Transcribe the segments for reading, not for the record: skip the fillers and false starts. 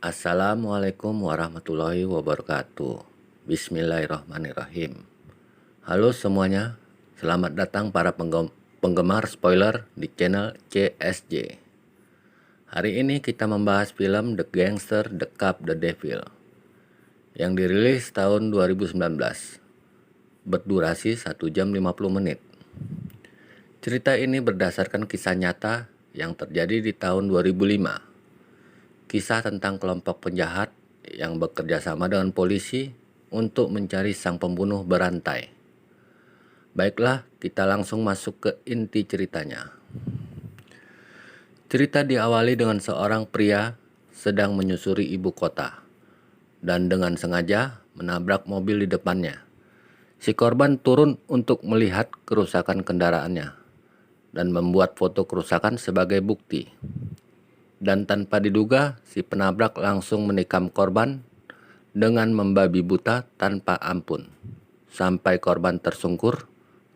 Assalamualaikum warahmatullahi wabarakatuh. Bismillahirrahmanirrahim. Halo semuanya, selamat datang para penggemar spoiler di channel CSJ. Hari ini kita membahas film The Gangster, The Cop, The Devil yang dirilis tahun 2019, berdurasi 1 jam 50 menit. Cerita ini berdasarkan kisah nyata yang terjadi di tahun 2005. Kisah tentang kelompok penjahat yang bekerja sama dengan polisi untuk mencari sang pembunuh berantai. Baiklah, kita langsung masuk ke inti ceritanya. Cerita diawali dengan seorang pria sedang menyusuri ibu kota dan dengan sengaja menabrak mobil di depannya. Si korban turun untuk melihat kerusakan kendaraannya dan membuat foto kerusakan sebagai bukti. Dan tanpa diduga, si penabrak langsung menikam korban dengan membabi buta tanpa ampun, sampai korban tersungkur,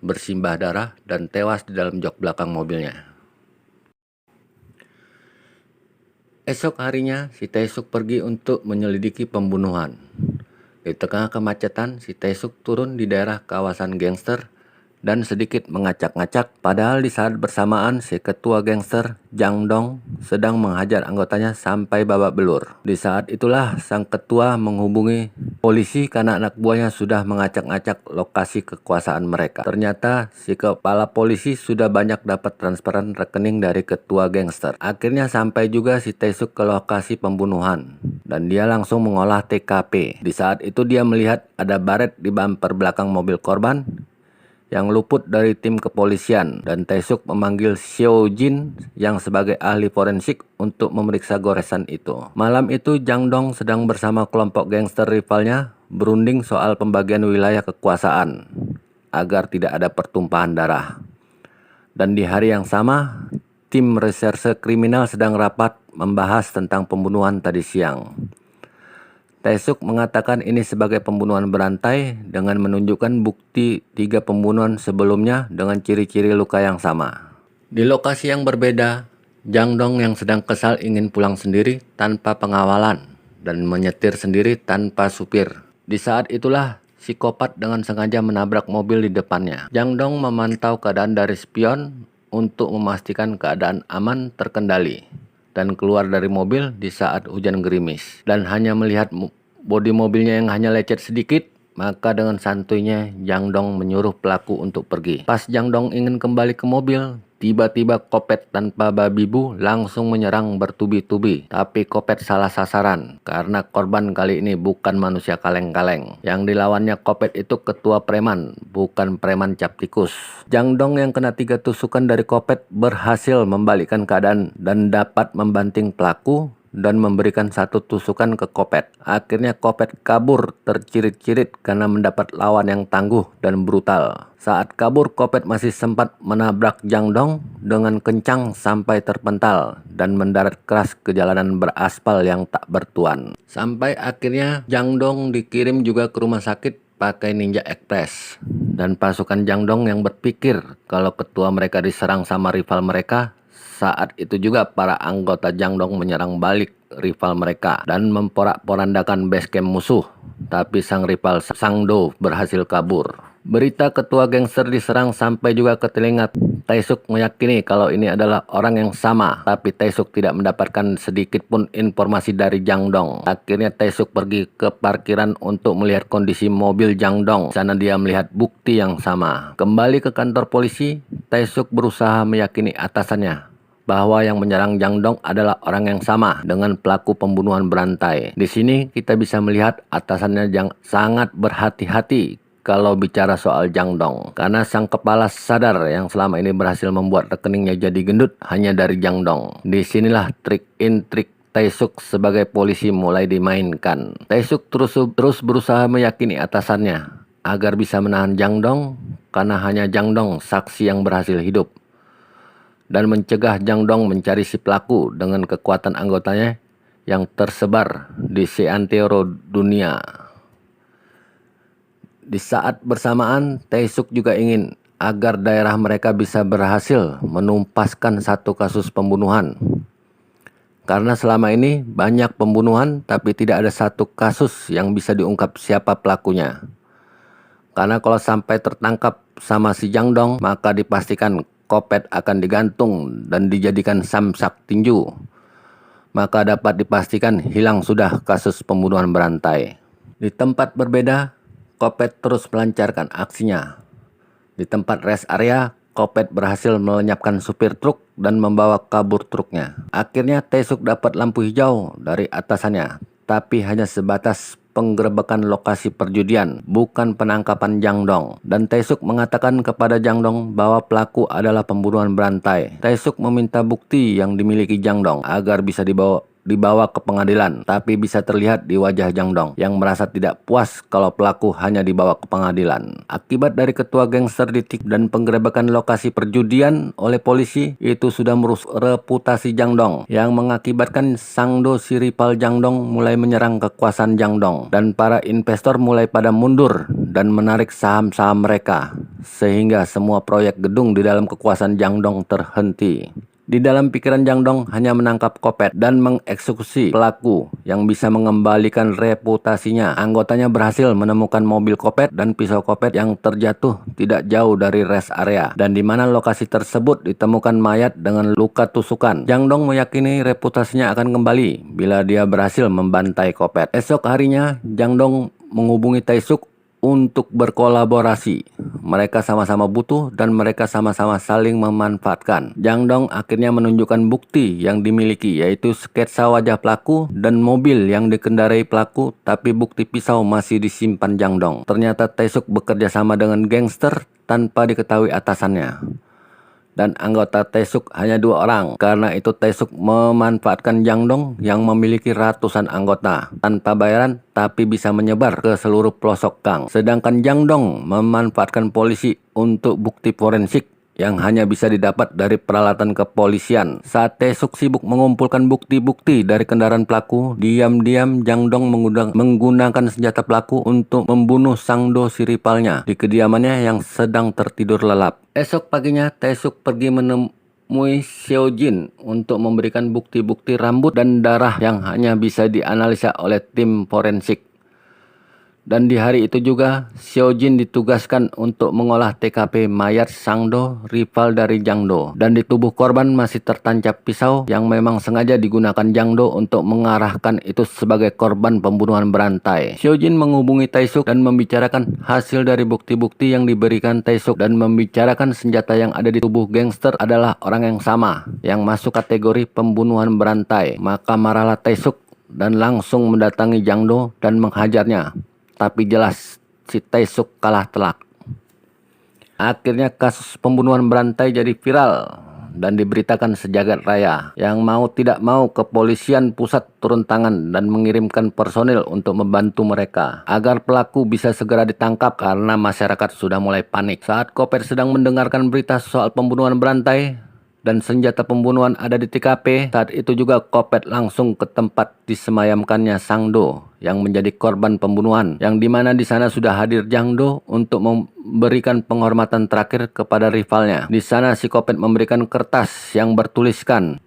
bersimbah darah, dan tewas di dalam jok belakang mobilnya. Esok harinya, si Taesuk pergi untuk menyelidiki pembunuhan. Di tengah kemacetan, si Taesuk turun di daerah kawasan gangster dan sedikit ngacak-ngacak, padahal di saat bersamaan si ketua gangster Jang Dong sedang menghajar anggotanya sampai babak belur. Di saat itulah sang ketua menghubungi polisi karena anak buahnya sudah mengacak-ngacak lokasi kekuasaan mereka. Ternyata si kepala polisi sudah banyak dapat transferan rekening dari ketua gangster. Akhirnya sampai juga si Taesuk ke lokasi pembunuhan dan dia langsung mengolah TKP. Di saat itu dia melihat ada baret di bumper belakang mobil korban yang luput dari tim kepolisian, dan Taesuk memanggil Xiao Jin yang sebagai ahli forensik untuk memeriksa goresan itu. Malam itu Jang Dong sedang bersama kelompok gangster rivalnya berunding soal pembagian wilayah kekuasaan agar tidak ada pertumpahan darah. Dan di hari yang sama, tim reserse kriminal sedang rapat membahas tentang pembunuhan tadi siang. Taesuk mengatakan ini sebagai pembunuhan berantai dengan menunjukkan bukti 3 pembunuhan sebelumnya dengan ciri-ciri luka yang sama. Di lokasi yang berbeda, Jang Dong yang sedang kesal ingin pulang sendiri tanpa pengawalan dan menyetir sendiri tanpa supir. Di saat itulah psikopat dengan sengaja menabrak mobil di depannya. Jang Dong memantau keadaan dari spion untuk memastikan keadaan aman terkendali dan keluar dari mobil di saat hujan gerimis, dan hanya melihat bodi mobilnya yang hanya lecet sedikit, maka dengan santuinya Jang Dong menyuruh pelaku untuk pergi. Pas Jang Dong ingin kembali ke mobil, tiba-tiba Kopet tanpa babi bu langsung menyerang bertubi-tubi. Tapi Kopet salah sasaran karena korban kali ini bukan manusia kaleng-kaleng. Yang dilawannya Kopet itu ketua preman, bukan preman cap tikus. Jang Dong yang kena 3 tusukan dari Kopet berhasil membalikkan keadaan dan dapat membanting pelaku dan memberikan 1 tusukan ke Kopet. Akhirnya Kopet kabur tercirit-cirit karena mendapat lawan yang tangguh dan brutal. Saat kabur, Kopet masih sempat menabrak Jang Dong dengan kencang sampai terpental dan mendarat keras ke jalanan beraspal yang tak bertuan. Sampai akhirnya Jang Dong dikirim juga ke rumah sakit pakai Ninja Express. Dan pasukan Jang Dong yang berpikir kalau ketua mereka diserang sama rival mereka, saat itu juga para anggota Jang Dong menyerang balik rival mereka dan memporak-porandakan basecamp musuh. Tapi sang rival Sang Do berhasil kabur. Berita ketua gangster diserang sampai juga ke telinga Taesuk meyakini kalau ini adalah orang yang sama. Tapi Taesuk tidak mendapatkan sedikit pun informasi dari Jang Dong. Akhirnya Taesuk pergi ke parkiran untuk melihat kondisi mobil Jang Dong. Di sana dia melihat bukti yang sama. Kembali ke kantor polisi, Taesuk berusaha meyakini atasannya bahwa yang menyerang Jang Dong adalah orang yang sama dengan pelaku pembunuhan berantai. Di sini kita bisa melihat atasannya sangat berhati-hati kalau bicara soal Jang Dong, karena sang kepala sadar yang selama ini berhasil membuat rekeningnya jadi gendut hanya dari Jang Dong. Disinilah trik Taesuk sebagai polisi mulai dimainkan. Taesuk terus berusaha meyakini atasannya agar bisa menahan Jang Dong, karena hanya Jang Dong saksi yang berhasil hidup, dan mencegah Jang Dong mencari si pelaku dengan kekuatan anggotanya yang tersebar di seantero dunia. Di saat bersamaan, Taesuk juga ingin agar daerah mereka bisa berhasil menumpaskan 1 kasus pembunuhan. Karena selama ini banyak pembunuhan tapi tidak ada satu kasus yang bisa diungkap siapa pelakunya. Karena kalau sampai tertangkap sama si Jang Dong, maka dipastikan Kopet akan digantung dan dijadikan samsak tinju. Maka dapat dipastikan hilang sudah kasus pembunuhan berantai. Di tempat berbeda, Kopet terus melancarkan aksinya. Di tempat rest area, Kopet berhasil melenyapkan supir truk dan membawa kabur truknya. Akhirnya Taesuk dapat lampu hijau dari atasannya, tapi hanya sebatas penggerebekan lokasi perjudian, bukan penangkapan Jang Dong. Dan Taesuk mengatakan kepada Jang Dong bahwa pelaku adalah pembunuhan berantai. Taesuk meminta bukti yang dimiliki Jang Dong agar bisa dibawa ke pengadilan, tapi bisa terlihat di wajah Jang Dong yang merasa tidak puas kalau pelaku hanya dibawa ke pengadilan. Akibat dari ketua gangster ditik dan penggerebekan lokasi perjudian oleh polisi, itu sudah merusak reputasi Jang Dong yang mengakibatkan Sangdo si rival Jang Dong mulai menyerang kekuasaan Jang Dong dan para investor mulai pada mundur dan menarik saham-saham mereka, sehingga semua proyek gedung di dalam kekuasaan Jang Dong terhenti. Di dalam pikiran Jang Dong hanya menangkap Kopet dan mengeksekusi pelaku yang bisa mengembalikan reputasinya. Anggotanya berhasil menemukan mobil Kopet dan pisau Kopet yang terjatuh tidak jauh dari rest area, dan di mana lokasi tersebut ditemukan mayat dengan luka tusukan. Jang Dong meyakini reputasinya akan kembali bila dia berhasil membantai Kopet. Esok harinya Jang Dong menghubungi Taesuk untuk berkolaborasi. Mereka sama-sama butuh dan mereka sama-sama saling memanfaatkan. Jang Dong akhirnya menunjukkan bukti yang dimiliki, yaitu sketsa wajah pelaku dan mobil yang dikendarai pelaku, tapi bukti pisau masih disimpan Jang Dong. Ternyata Taesuk bekerja sama dengan gangster tanpa diketahui atasannya. Dan anggota Taesuk hanya 2 orang. Karena itu Taesuk memanfaatkan Jang Dong yang memiliki ratusan anggota tanpa bayaran tapi bisa menyebar ke seluruh pelosok gang. Sedangkan Jang Dong memanfaatkan polisi untuk bukti forensik yang hanya bisa didapat dari peralatan kepolisian. Saat Taesuk sibuk mengumpulkan bukti-bukti dari kendaraan pelaku, diam-diam Jang Dong menggunakan senjata pelaku untuk membunuh Sangdo si rivalnya di kediamannya yang sedang tertidur lelap. Esok paginya Taesuk pergi menemui Xiao Jin untuk memberikan bukti-bukti rambut dan darah yang hanya bisa dianalisa oleh tim forensik. Dan di hari itu juga, Xiao Jin ditugaskan untuk mengolah TKP mayat Sangdo, rival dari Jang Do. Dan di tubuh korban masih tertancap pisau yang memang sengaja digunakan Jang Do untuk mengarahkan itu sebagai korban pembunuhan berantai. Xiao Jin menghubungi Taesuk dan membicarakan hasil dari bukti-bukti yang diberikan Taesuk dan membicarakan senjata yang ada di tubuh gangster adalah orang yang sama, yang masuk kategori pembunuhan berantai. Maka marahlah Taesuk dan langsung mendatangi Jang Do dan menghajarnya. Tapi jelas si Taesuk kalah telak. Akhirnya kasus pembunuhan berantai jadi viral dan diberitakan sejagat raya. Yang mau tidak mau kepolisian pusat turun tangan dan mengirimkan personil untuk membantu mereka agar pelaku bisa segera ditangkap karena masyarakat sudah mulai panik. Saat Kopet sedang mendengarkan berita soal pembunuhan berantai dan senjata pembunuhan ada di TKP, saat itu juga Kopet langsung ke tempat disemayamkannya Sangdo yang menjadi korban pembunuhan, yang dimana di sana sudah hadir Jang Do untuk memberikan penghormatan terakhir kepada rivalnya. Di sana si Kopet memberikan kertas yang bertuliskan.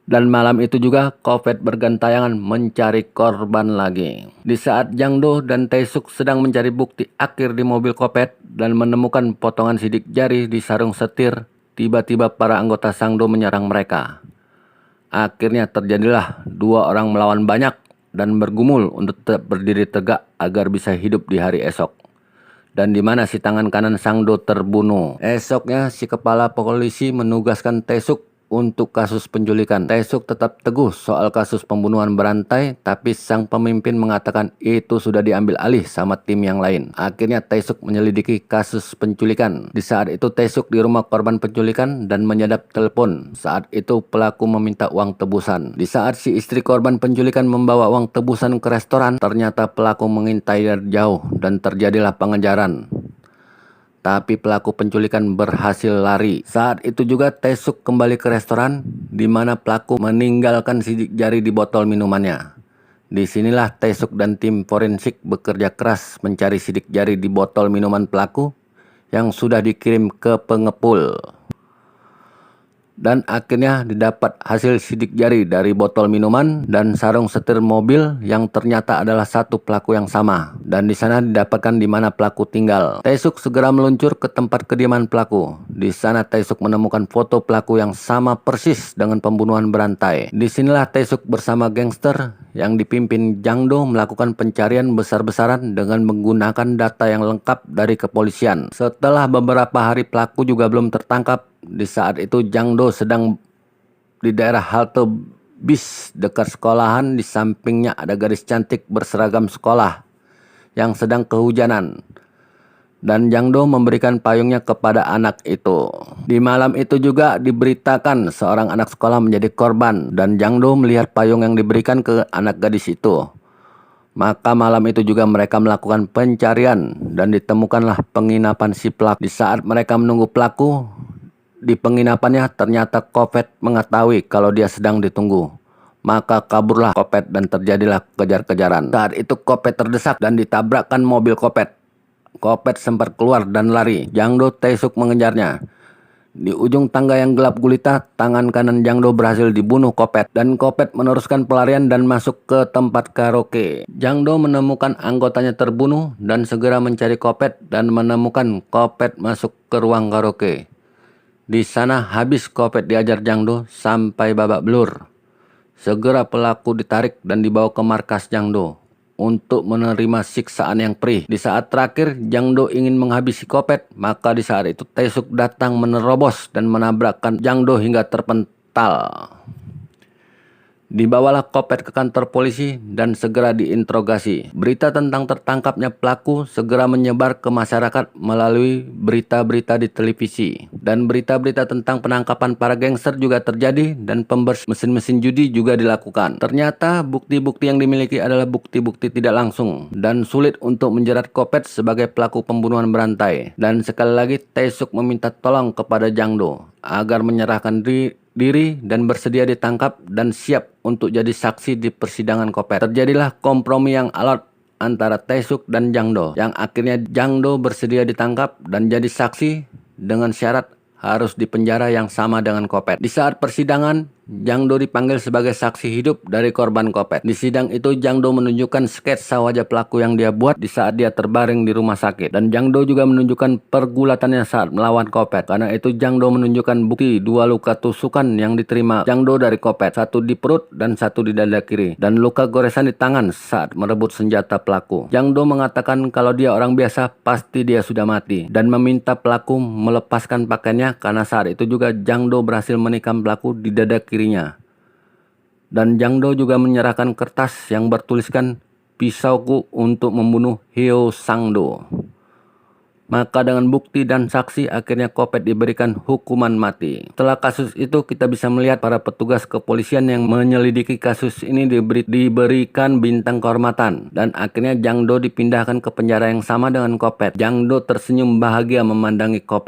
Dan malam itu juga Kopet bergantayangan mencari korban lagi. Di saat Jang Do dan Taesuk sedang mencari bukti akhir di mobil Kopet dan menemukan potongan sidik jari di sarung setir, tiba-tiba para anggota Sangdo menyerang mereka. Akhirnya terjadilah 2 orang melawan banyak dan bergumul untuk tetap berdiri tegak agar bisa hidup di hari esok. Dan di mana si tangan kanan Sangdo terbunuh. Esoknya si kepala polisi menugaskan Taesuk untuk kasus penculikan. Taesuk tetap teguh soal kasus pembunuhan berantai, tapi sang pemimpin mengatakan itu sudah diambil alih sama tim yang lain. Akhirnya Taesuk menyelidiki kasus penculikan. Di saat itu Taesuk di rumah korban penculikan dan menyadap telepon. Saat itu pelaku meminta uang tebusan. Di saat si istri korban penculikan membawa uang tebusan ke restoran, ternyata pelaku mengintai dari jauh dan terjadilah pengejaran. Tapi pelaku penculikan berhasil lari. Saat itu juga Taesuk kembali ke restoran di mana pelaku meninggalkan sidik jari di botol minumannya. Disinilah Taesuk dan tim forensik bekerja keras mencari sidik jari di botol minuman pelaku yang sudah dikirim ke pengepul. dan akhirnya didapat hasil sidik jari dari botol minuman dan sarung setir mobil yang ternyata adalah satu pelaku yang sama. Dan di sana didapatkan di mana pelaku tinggal. Tae-suk segera meluncur ke tempat kediaman pelaku. Di sana Tae-suk menemukan foto pelaku yang sama persis dengan pembunuhan berantai. Disinilah Tae-suk bersama gangster yang dipimpin Jang-do melakukan pencarian besar-besaran dengan menggunakan data yang lengkap dari kepolisian. Setelah beberapa hari pelaku juga belum tertangkap. Di saat itu Jang-do sedang di daerah halte bis dekat sekolahan. Di sampingnya ada gadis cantik berseragam sekolah yang sedang kehujanan. Dan Jang-do memberikan payungnya kepada anak itu. Di malam itu juga diberitakan seorang anak sekolah menjadi korban. Dan Jang-do melihat payung yang diberikan ke anak gadis itu. Maka malam itu juga mereka melakukan pencarian. Dan ditemukanlah penginapan si pelaku. Di saat mereka menunggu pelaku di penginapannya, ternyata Kopet mengetahui kalau dia sedang ditunggu. Maka kaburlah Kopet dan terjadilah kejar-kejaran. Saat itu Kopet terdesak dan ditabrakkan mobil Kopet. Kopet sempat keluar dan lari. Jang-do Tae-suk mengejarnya. Di ujung tangga yang gelap gulita, tangan kanan Jang-do berhasil dibunuh Kopet. Dan Kopet meneruskan pelarian dan masuk ke tempat karaoke. Jang-do menemukan anggotanya terbunuh dan segera mencari Kopet dan menemukan Kopet masuk ke ruang karaoke. Di sana habis Kopet diajar Jang-do sampai babak belur. Segera pelaku ditarik dan dibawa ke markas Jang-do untuk menerima siksaan yang perih. Di saat terakhir Jang-do ingin menghabisi Kopet, maka di saat itu Tae-suk datang menerobos dan menabrakkan Jang-do hingga terpental. Dibawalah Kopet ke kantor polisi dan segera diinterogasi. Berita tentang tertangkapnya pelaku segera menyebar ke masyarakat melalui berita-berita di televisi. Dan berita-berita tentang penangkapan para gangster juga terjadi dan pembersih mesin-mesin judi juga dilakukan. Ternyata bukti-bukti yang dimiliki adalah bukti-bukti tidak langsung dan sulit untuk menjerat Kopet sebagai pelaku pembunuhan berantai. Dan sekali lagi Tae-suk meminta tolong kepada Jang-do agar menyerahkan diri dan bersedia ditangkap dan siap untuk jadi saksi di persidangan Kopet. Terjadilah kompromi yang alot antara Tae-suk dan Jang-do, yang akhirnya Jang-do bersedia ditangkap dan jadi saksi dengan syarat harus dipenjara yang sama dengan Kopet. Di saat persidangan, Jang-do dipanggil sebagai saksi hidup dari korban Kopet. Di sidang itu Jang-do menunjukkan sketsa wajah pelaku yang dia buat di saat dia terbaring di rumah sakit. Dan Jang-do juga menunjukkan pergulatannya saat melawan Kopet. Karena itu Jang-do menunjukkan bukti 2 luka tusukan yang diterima Jang-do dari Kopet. 1 di perut dan 1 di dada kiri. Dan luka goresan di tangan saat merebut senjata pelaku. Jang-do mengatakan kalau dia orang biasa pasti dia sudah mati. Dan meminta pelaku melepaskan pakaiannya karena saat itu juga Jang-do berhasil menikam pelaku di dada kiri. Dan Jang-do juga menyerahkan kertas yang bertuliskan pisauku untuk membunuh Hyo Sang-do. Maka dengan bukti dan saksi akhirnya Kopet diberikan hukuman mati. Setelah kasus itu kita bisa melihat para petugas kepolisian yang menyelidiki kasus ini diberikan bintang kehormatan. Dan akhirnya Jang-do dipindahkan ke penjara yang sama dengan Kopet. Jang-do tersenyum bahagia memandangi Kopet.